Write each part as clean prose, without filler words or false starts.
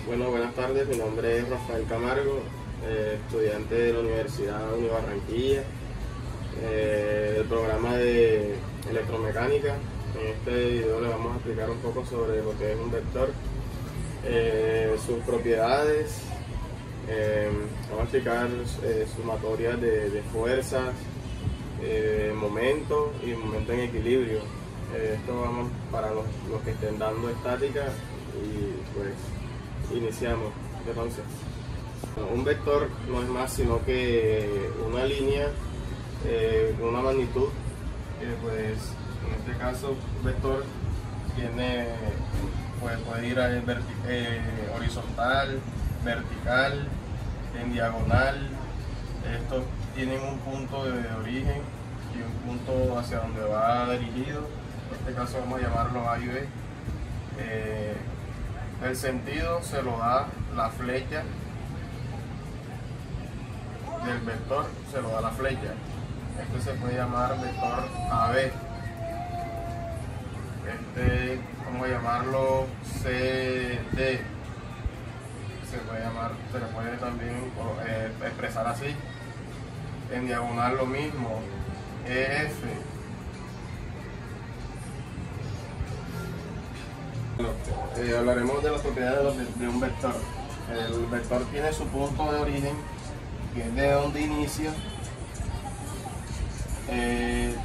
Bueno, buenas tardes, mi nombre es Rafael Camargo, estudiante de la Universidad Uni Barranquilla, del programa de electromecánica. En este video le vamos a explicar un poco sobre lo que es un vector, sus propiedades, vamos a explicar sumatorias de fuerzas, momento y momento en equilibrio. Esto vamos para los que estén dando estática y pues iniciamos. Entonces, un vector no es más sino que una línea con una magnitud, pues en este caso un vector tiene, pues, puede ir horizontal, vertical, en diagonal. Estos tienen un punto de origen y un punto hacia donde va dirigido. En este caso vamos a llamarlo A y B. El sentido se lo da la flecha del vector, se lo da la flecha. Este se puede llamar vector AB. Este vamos a llamarlo CD. Se le puede también expresar así. En diagonal lo mismo, EF. Hablaremos de las propiedades de un vector. El vector tiene su punto de origen, que es de donde inicia.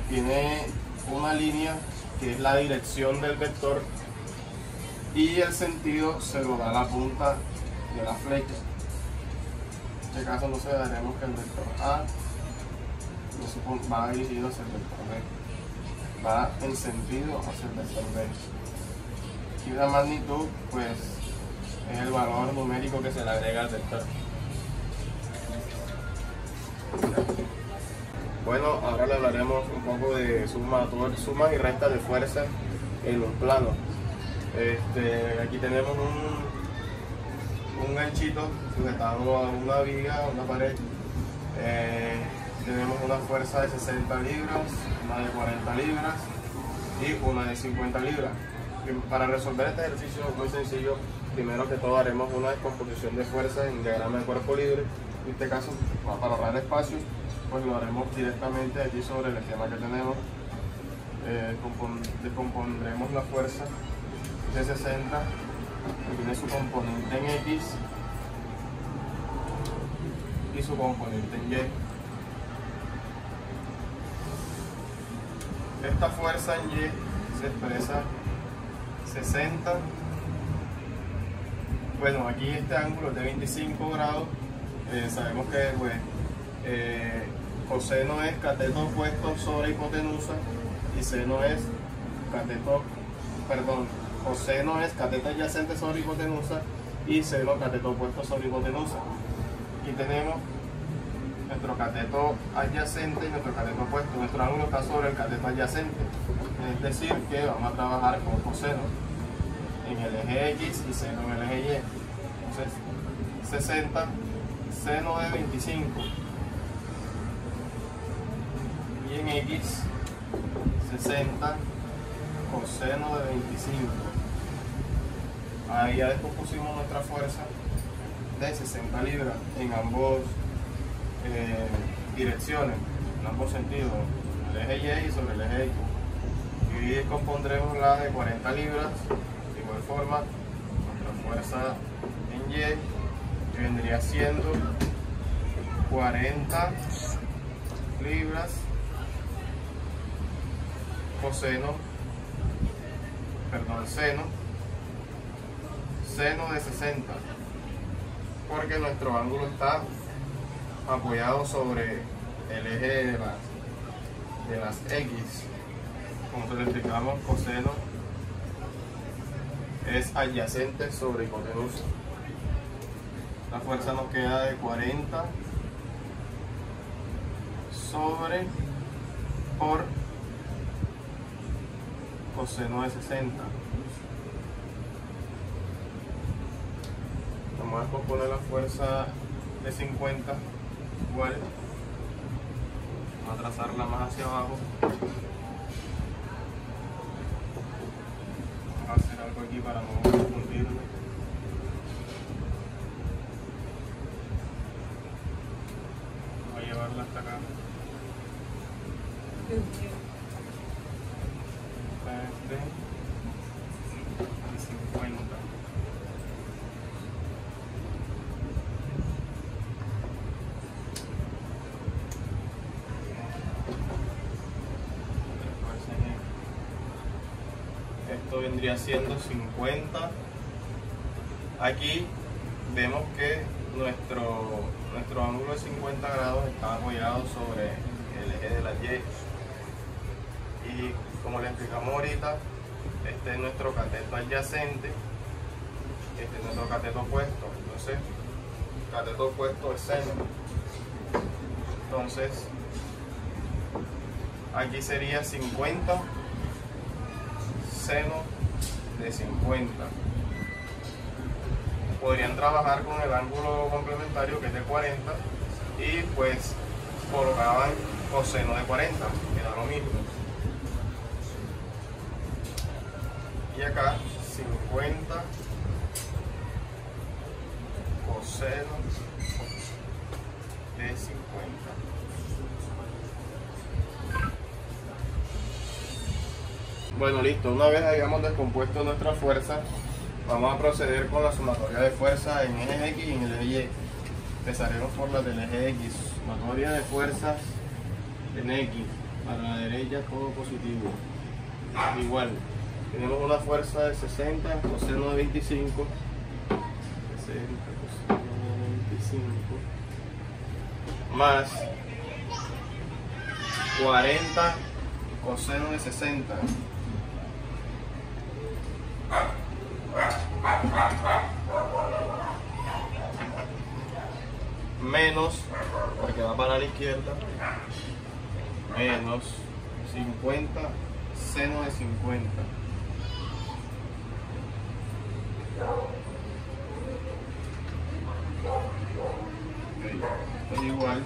Tiene una línea que es la dirección del vector y el sentido se lo da la punta de la flecha. En este caso entonces daremos que el vector A va dirigido hacia el vector B, va en sentido hacia el vector B. Y la magnitud, pues, es el valor numérico que se le agrega al vector. Bueno, ahora le hablaremos un poco de sumas y restas de fuerza en un plano. Aquí tenemos un ganchito sujetado a una viga, a una pared. Tenemos una fuerza de 60 libras, una de 40 libras y una de 50 libras. Para resolver este ejercicio muy sencillo, primero que todo haremos una descomposición de fuerza en diagrama de cuerpo libre. En este caso, para ahorrar espacio, pues lo haremos directamente aquí sobre el esquema que tenemos. Descompondremos la fuerza de 60, que tiene su componente en X y su componente en Y. Esta fuerza en Y se expresa 60. Bueno, aquí este ángulo es de 25 grados. Sabemos que pues, coseno es cateto opuesto sobre hipotenusa y seno es coseno es cateto adyacente sobre hipotenusa y seno cateto opuesto sobre hipotenusa. Aquí tenemos nuestro cateto adyacente y nuestro cateto opuesto. Nuestro ángulo está sobre el cateto adyacente, es decir que vamos a trabajar con coseno en el eje X y seno en el eje Y. Entonces 60 seno de 25 y en X 60 coseno de 25. Ahí ya descompusimos nuestra fuerza de 60 libras en ambos direcciones, en ambos sentidos, el eje Y y sobre el eje X. Y descompondremos la de 40 libras de igual forma, nuestra fuerza en Y, que vendría siendo 40 libras seno de 60, porque nuestro ángulo está apoyado sobre el eje de las X. Como se le explicamos, coseno es adyacente sobre hipotenusa. La fuerza nos queda de 40 sobre por coseno de 60. Vamos a componer la fuerza de 50 igual. Vamos a trazarla más hacia abajo. Vamos a hacer algo aquí para no confundirme. esta acá. Este y 50. Esto vendría siendo 50. Aquí vemos que nuestro ángulo de 50 grados está apoyado sobre el eje de la Y. Y como le explicamos ahorita, este es nuestro cateto adyacente, este es nuestro cateto opuesto. Entonces, cateto opuesto es seno. Entonces, aquí sería 50 seno de 50. Podrían trabajar con el ángulo complementario, que es de 40, y pues colocaban coseno de 40, que da lo mismo. Y acá 50 coseno de 50. Bueno, listo. Una vez hayamos descompuesto nuestra fuerza, vamos a proceder con la sumatoria de fuerza en eje X y en el eje Y. Empezaremos por la del eje X. Sumatoria de fuerzas en X. Para la derecha todo positivo. Igual. Tenemos una fuerza de 60 coseno de 25. 60 coseno de 25. Más 40 coseno de 60. Menos, porque va para la izquierda, menos 50 seno de 50. Esto es igual.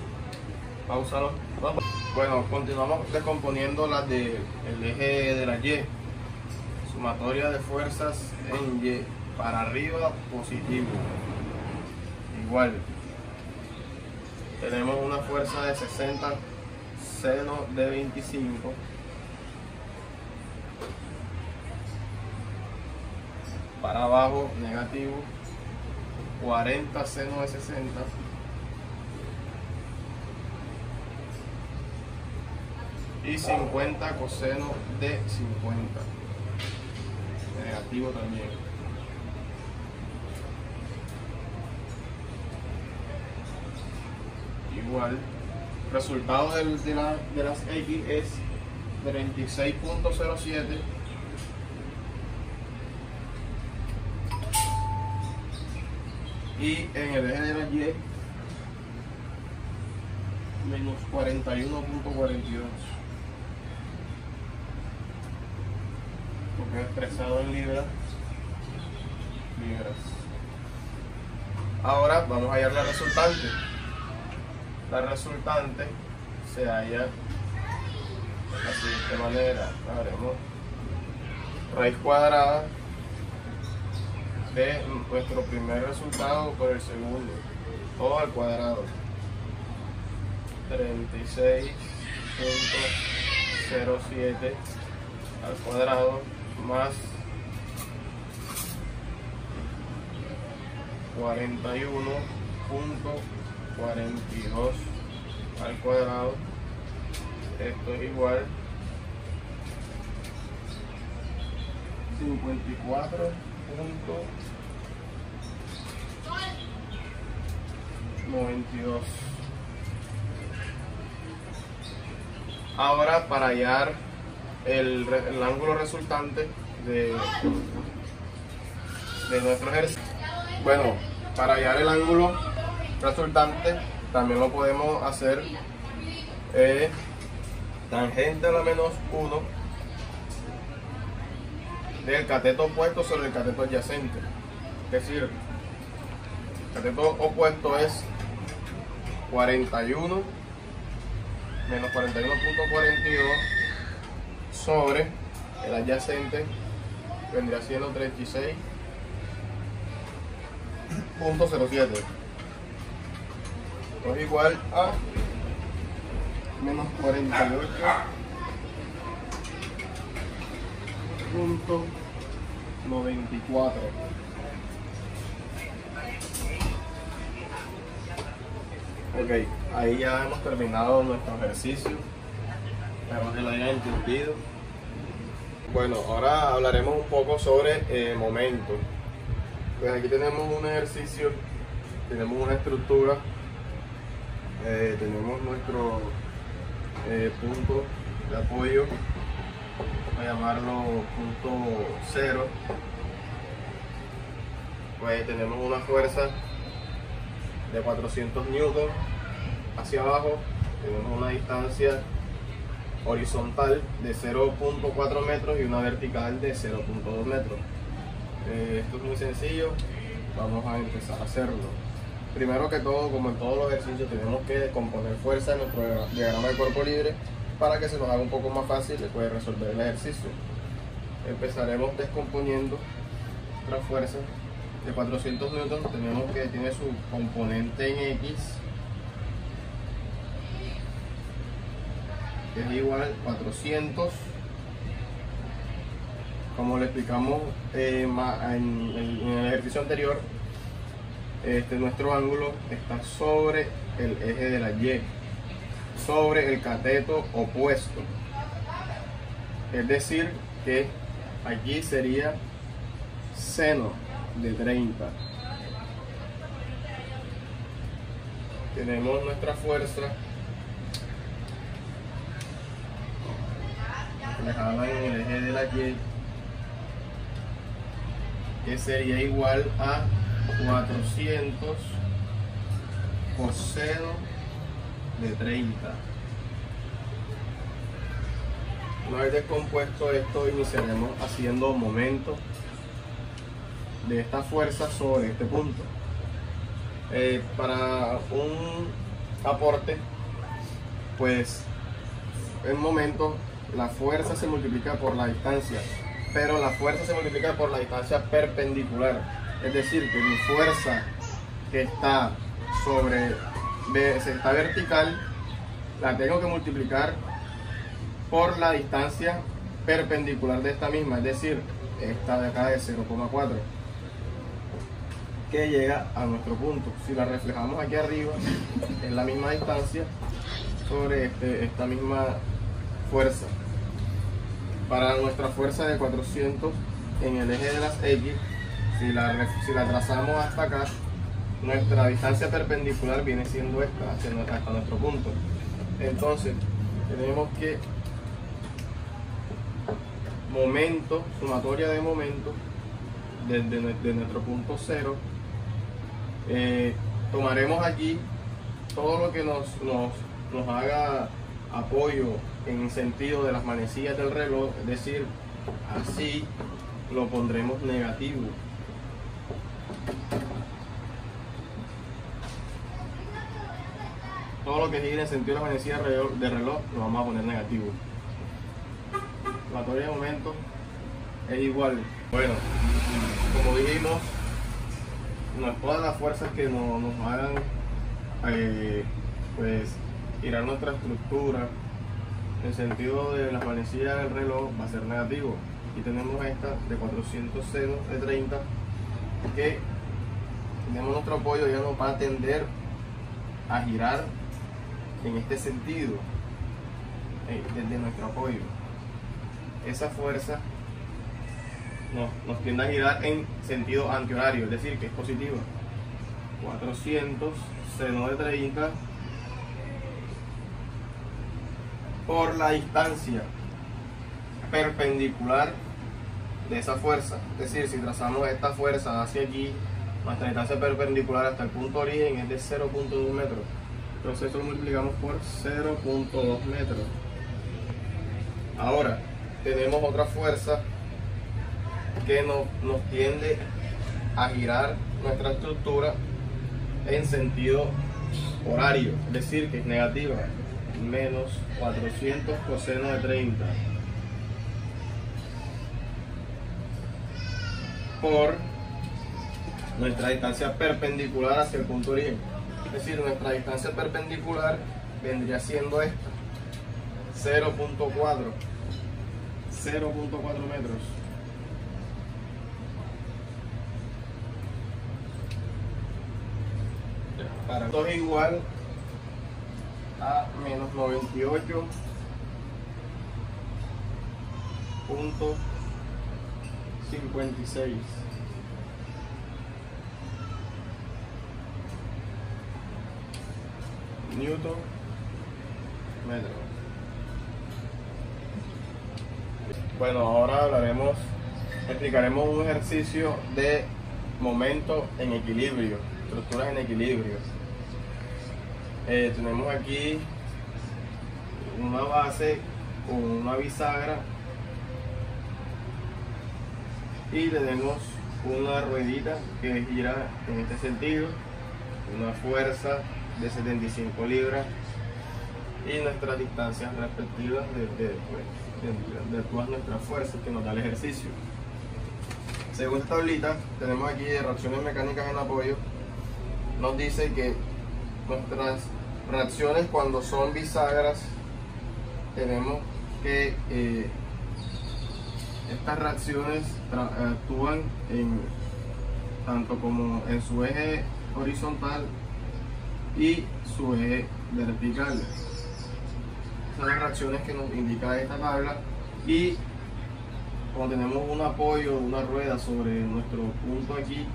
Pausalo. Bueno, continuamos descomponiendo las del eje de la Y. Sumatoria de fuerzas en Y. Para arriba, positivo. Igual. Tenemos una fuerza de 60 seno de 25. Para abajo, negativo. 40 seno de 60. Y 50 coseno de 50. Negativo también. Igual. Resultado de las X es 36.07. Y en el eje de la Y, menos 41.42. Porque expresado en libras. Ahora vamos a hallar la resultante. La resultante se halla de la siguiente manera. Haremos raíz cuadrada de nuestro primer resultado por el segundo, todo al cuadrado. 36.07 al cuadrado más 41.42 al cuadrado. Esto es igual 54.92. Ahora, para hallar el ángulo resultante de nuestro ejercicio, bueno, para hallar el ángulo resultante también lo podemos hacer tangente a la menos 1 del cateto opuesto sobre el cateto adyacente. Es decir, el cateto opuesto es 41 menos 41.42 sobre el adyacente, vendría siendo 36.07. Esto es igual a menos 48.94. Ok, ahí ya hemos terminado nuestro ejercicio. Espero que lo hayan entendido. Bueno, ahora hablaremos un poco sobre momento. Pues aquí tenemos un ejercicio, tenemos una estructura, tenemos nuestro punto de apoyo, vamos a llamarlo punto 0. Pues tenemos una fuerza de 400 newton hacia abajo, tenemos una distancia horizontal de 0.4 metros y una vertical de 0.2 metros. Esto es muy sencillo, vamos a empezar a hacerlo. Primero que todo, como en todos los ejercicios, tenemos que componer fuerza en nuestro diagrama de cuerpo libre para que se nos haga un poco más fácil después de resolver el ejercicio. Empezaremos descomponiendo nuestra fuerza de 400 newton. Tenemos que tiene su componente en X, que es igual a 400. Como le explicamos en el ejercicio anterior, nuestro ángulo está sobre el eje de la Y, sobre el cateto opuesto. Es decir, que aquí sería seno de 30. Tenemos nuestra fuerza reflejada en el eje de la Y, que sería igual a 400 coseno de 30. Una vez descompuesto esto, iniciaremos haciendo momento de esta fuerza sobre este punto. Para un aporte, pues en momento la fuerza se multiplica por la distancia, pero la fuerza se multiplica por la distancia perpendicular. Es decir, que mi fuerza que está está vertical, la tengo que multiplicar por la distancia perpendicular de esta misma, es decir, esta de acá de 0,4, que llega a nuestro punto. Si la reflejamos aquí arriba, es la misma distancia sobre esta misma fuerza. Para nuestra fuerza de 400 en el eje de las X, si la trazamos hasta acá, nuestra distancia perpendicular viene siendo esta, hasta nuestro punto. Entonces, tenemos que momento, sumatoria de momento, desde nuestro punto 0, tomaremos aquí todo lo que nos haga apoyo en sentido de las manecillas del reloj, es decir, así lo pondremos negativo. Todo lo que gire en sentido de la manecilla de reloj lo vamos a poner negativo. La sumatoria de momento es igual. Bueno, como dijimos, todas las fuerzas que nos hagan pues girar nuestra estructura en sentido de las manecillas del reloj va a ser negativo. Aquí tenemos esta de 400 seno de 30, que tenemos nuestro apoyo, ya nos va a tender a girar en este sentido desde nuestro apoyo. Esa fuerza nos tiende a girar en sentido antihorario, es decir, que es positiva. 400 seno de 30 por la distancia perpendicular de esa fuerza. Es decir, si trazamos esta fuerza hacia aquí, nuestra distancia perpendicular hasta el punto origen es de 0.2 metros. Entonces eso lo multiplicamos por 0.2 metros. Ahora tenemos otra fuerza que nos tiende a girar nuestra estructura en sentido horario, es decir, que es negativa, menos 400 coseno de 30 por nuestra distancia perpendicular hacia el punto origen. Es decir, nuestra distancia perpendicular vendría siendo esta, 0.4 metros. Para esto es igual a menos 98.56 newton metro. Bueno, ahora explicaremos un ejercicio de momento en equilibrio, estructuras en equilibrio. Tenemos aquí una base con una bisagra y tenemos una ruedita que gira en este sentido, una fuerza de 75 libras y nuestras distancias respectivas de todas nuestras fuerzas que nos da el ejercicio. Según esta tablita, tenemos aquí reacciones mecánicas en apoyo. Nos dice que nuestras reacciones cuando son bisagras, tenemos que estas reacciones actúan tanto como en su eje horizontal y su eje vertical. Son las reacciones que nos indica esta tabla, y cuando tenemos un apoyo, una rueda sobre nuestro punto aquí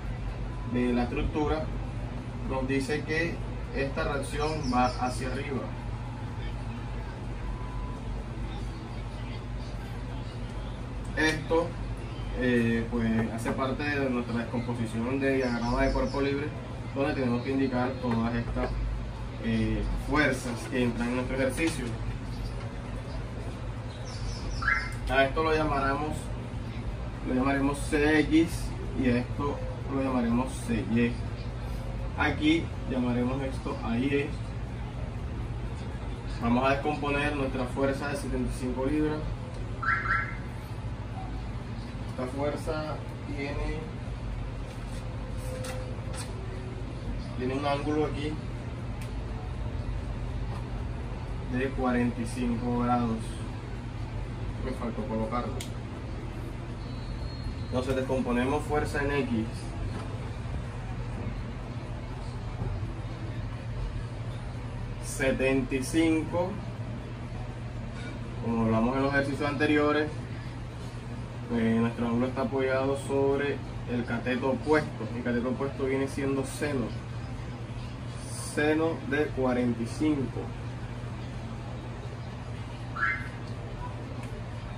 de la estructura, nos dice que esta reacción va hacia arriba. Esto pues hace parte de nuestra descomposición de diagrama de cuerpo libre, donde tenemos que indicar todas estas fuerzas que entran en nuestro ejercicio. A esto lo llamaremos CX y a esto lo llamaremos CY. Aquí llamaremos esto AY. Vamos a descomponer nuestra fuerza de 75 libras. Esta fuerza tiene un ángulo aquí de 45 grados. Me faltó colocarlo. Entonces descomponemos fuerza en X. $75, como hablamos en los ejercicios anteriores, nuestro ángulo está apoyado sobre el cateto opuesto. El cateto opuesto viene siendo seno de 45.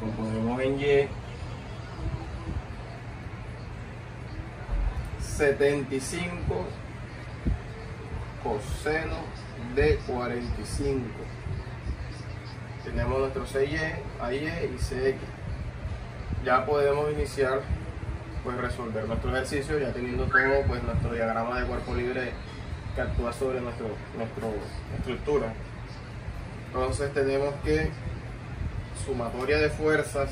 Componemos en Y 75 coseno de 45. Tenemos nuestro CY, AY y CX. Ya podemos iniciar pues resolver nuestro ejercicio, ya teniendo todo pues nuestro diagrama de cuerpo libre que actúa sobre nuestra estructura. Entonces tenemos que sumatoria de fuerzas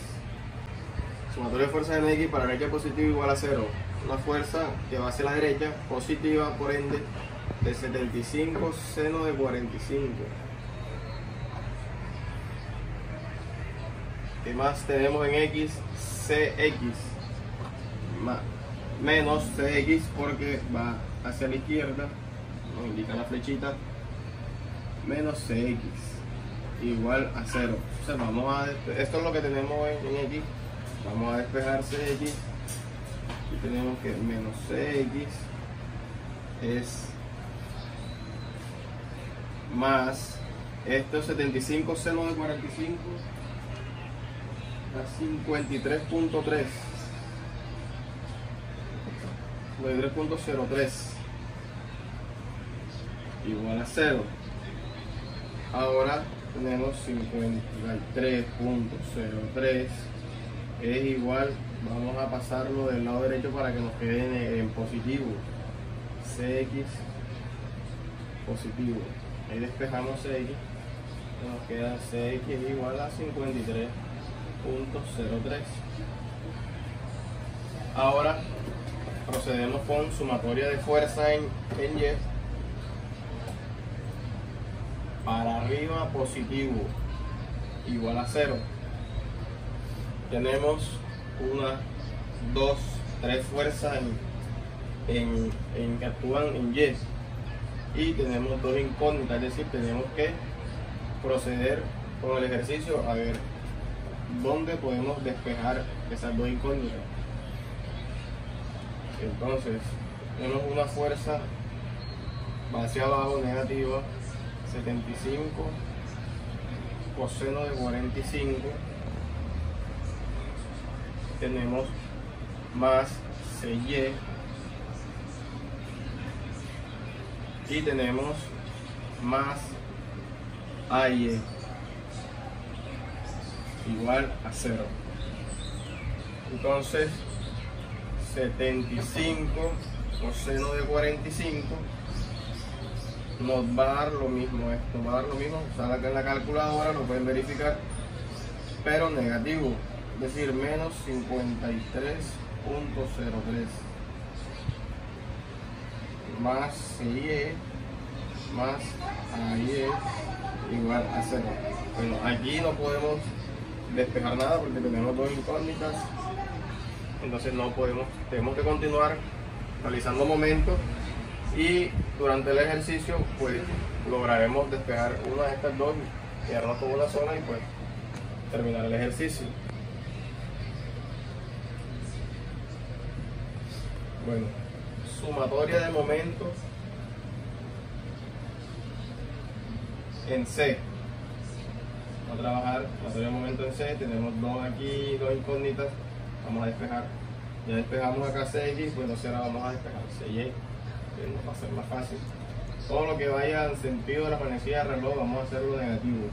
en X para derecha positiva igual a 0. Una fuerza que va hacia la derecha positiva, por ende, de 75 seno de 45. ¿Qué más tenemos en X? CX menos CX, porque va hacia la izquierda, nos indica la flechita, menos CX igual a 0. O sea, esto es lo que tenemos en X. Vamos a despejar CX y tenemos que menos CX es más esto, 75 seno de 45 a 53.3 igual a 0. Ahora tenemos 53.03 es igual, vamos a pasarlo del lado derecho para que nos quede en positivo. CX positivo. Ahí despejamos CX, nos queda CX igual a 53.03. Ahora procedemos con sumatoria de fuerza en Y. Para arriba positivo, igual a 0. Tenemos 1, 2, 3 fuerzas que actúan en Y, y tenemos 2 incógnitas, es decir, tenemos que proceder con el ejercicio a ver dónde podemos despejar esas 2 incógnitas. Entonces tenemos una fuerza va hacia abajo negativa 75 coseno de 45, tenemos más CY y tenemos más AY igual a 0. Entonces 75 coseno de 45 nos va a dar lo mismo, esto va a dar lo mismo, sale acá en la calculadora, lo pueden verificar, pero negativo, es decir, menos 53.03 más CY más AY igual a 0. Bueno, aquí no podemos despejar nada porque tenemos 2 incógnitas, entonces no podemos, tenemos que continuar realizando momentos, y durante el ejercicio pues lograremos despejar una de estas 2, quedarnos con una sola y pues terminar el ejercicio. Bueno, sumatoria de momentos en C. Vamos a trabajar sumatoria de momentos en C, tenemos 2 aquí, 2 incógnitas, vamos a despejar. Ya despejamos acá CX, pues entonces ahora vamos a despejar CY, que nos va a ser más fácil. Todo lo que vaya en sentido de la manecilla del reloj vamos a hacerlo negativo,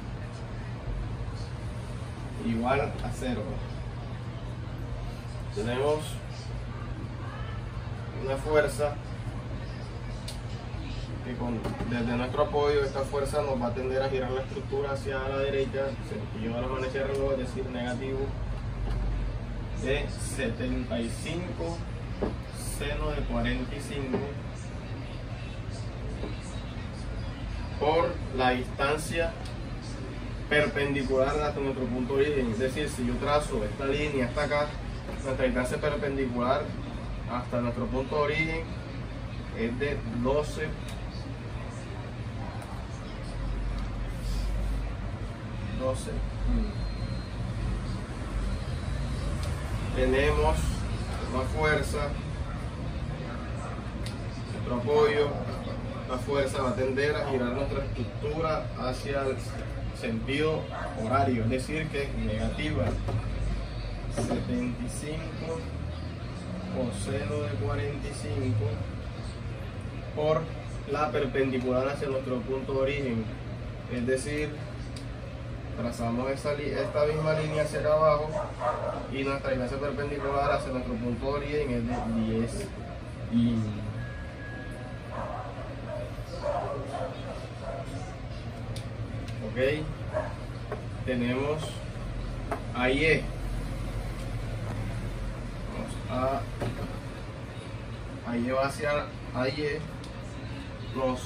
igual a 0. Tenemos una fuerza que desde nuestro apoyo esta fuerza nos va a tender a girar la estructura hacia la derecha, sentido de la manecilla del reloj, es decir, negativo de 75 seno de 45 por la distancia perpendicular hasta nuestro punto de origen. Es decir, si yo trazo esta línea hasta acá, nuestra distancia perpendicular hasta nuestro punto de origen es de 12 tenemos una fuerza, nuestro apoyo, la fuerza va a tender a girar nuestra estructura hacia el sentido horario, es decir, que es negativa 75 coseno de 45 por la perpendicular hacia nuestro punto de origen, es decir, trazamos esta misma línea hacia acá abajo y nuestra distancia perpendicular hacia nuestro punto de origen es de 10 y ok, tenemos AY, AY va hacia AY, nos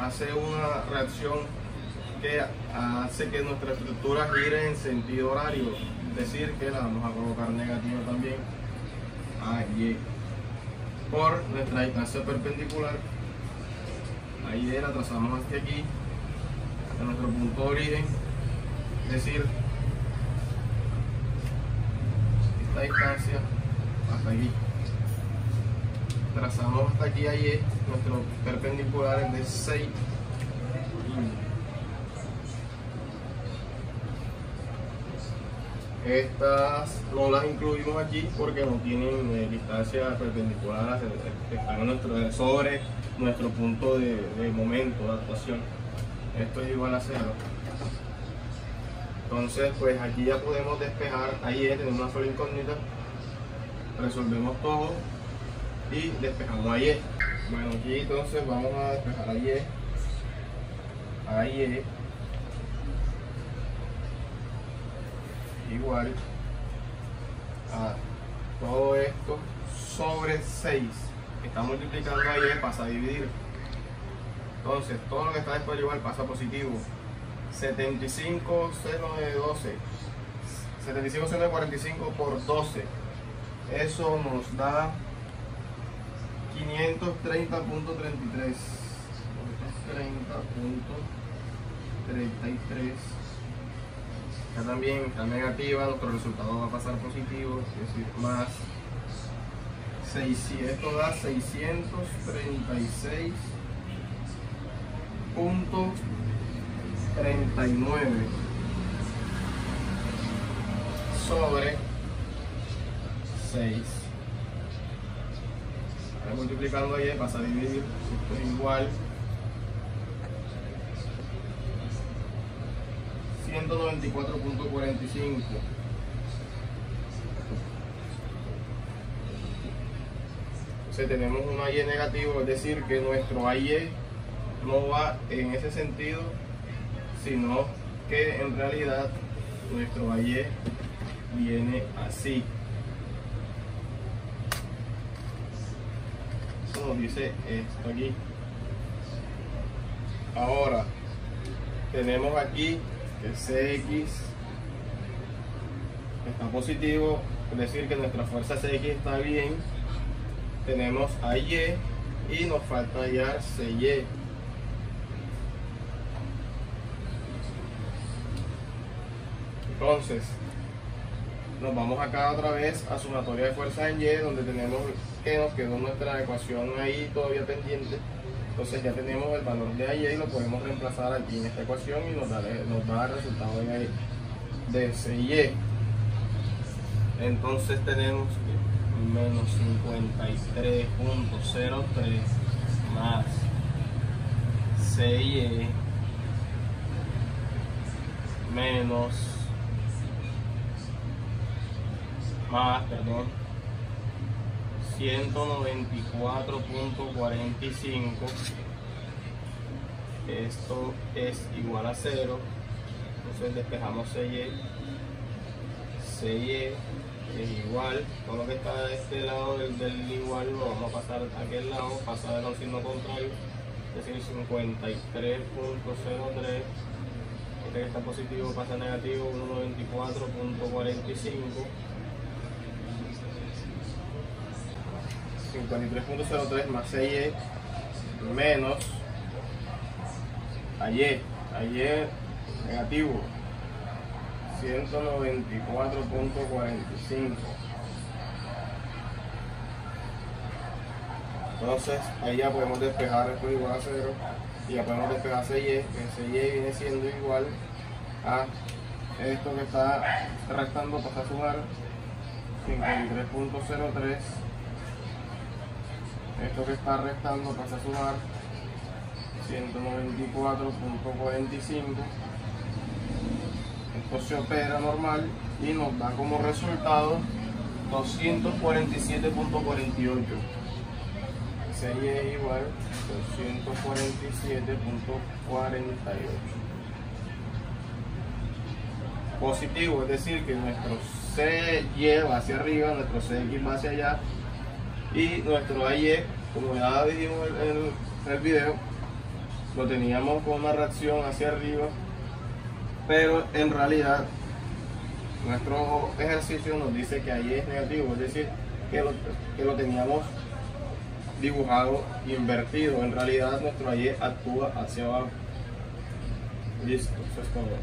hace una reacción que hace que nuestra estructura gire en sentido horario, es decir, que la vamos a colocar negativa también a Y por nuestra distancia perpendicular. Ahí la trazamos hasta aquí, hasta nuestro punto de origen, es decir, esta distancia hasta aquí. Trazamos hasta aquí a Y, nuestro perpendicular es de 6 Estas no las incluimos aquí porque no tienen distancia perpendicular, están sobre nuestro punto de momento de actuación. Esto es igual a 0. Entonces, pues aquí ya podemos despejar. Ahí tenemos una sola incógnita, resolvemos todo y despejamos a Y. Bueno, aquí entonces vamos a despejar a Y. Igual a todo esto sobre 6 que está multiplicando a Y pasa a dividir, entonces todo lo que está después igual pasa a positivo, 75 seno de 12, 75 seno de 45 por 12, eso nos da 530.33. 30.33. Acá también está negativa, nuestro resultado va a pasar positivo, es decir, más 600, esto da 636.39 sobre 6. Ahora multiplicando ahí pasa a dividir, esto es igual 194.45. Entonces tenemos un AY negativo, es decir que nuestro AY no va en ese sentido, sino que en realidad nuestro AY viene así. Eso nos dice esto aquí. Ahora tenemos aquí el CX está positivo, es decir que nuestra fuerza CX está bien. Tenemos AY y nos falta hallar CY. Entonces nos vamos acá otra vez a sumatoria de fuerzas en Y, donde tenemos que nos quedó nuestra ecuación ahí todavía pendiente. Entonces ya tenemos el valor de AY y lo podemos reemplazar aquí en esta ecuación y nos da el resultado de CY. Entonces tenemos menos 53.03 más CY menos 194.45. Esto es igual a 0. Entonces despejamos CY. CY es igual, todo lo que está de este lado del igual lo vamos a pasar a aquel lado, pasar de un signo contrario, es decir 53.03. Este que está positivo pasa a negativo, 194.45. 53.03 más CY menos AY negativo 194.45. Entonces ahí ya podemos despejar esto igual a 0 y ya podemos despejar CY, que CY viene siendo igual a esto que está restando, pasa a sumar 53.03. Esto que está restando pasa a sumar 194.45. Esto se opera normal y nos da como resultado 247.48. CY es igual 247.48. Positivo, es decir que nuestro CY va hacia arriba, nuestro CX va hacia allá y nuestro AY, como ya dijimos en el video, lo teníamos con una reacción hacia arriba, pero en realidad nuestro ejercicio nos dice que AY es negativo, es decir que lo teníamos dibujado invertido. En realidad nuestro AY actúa hacia abajo. Listo, eso es todo.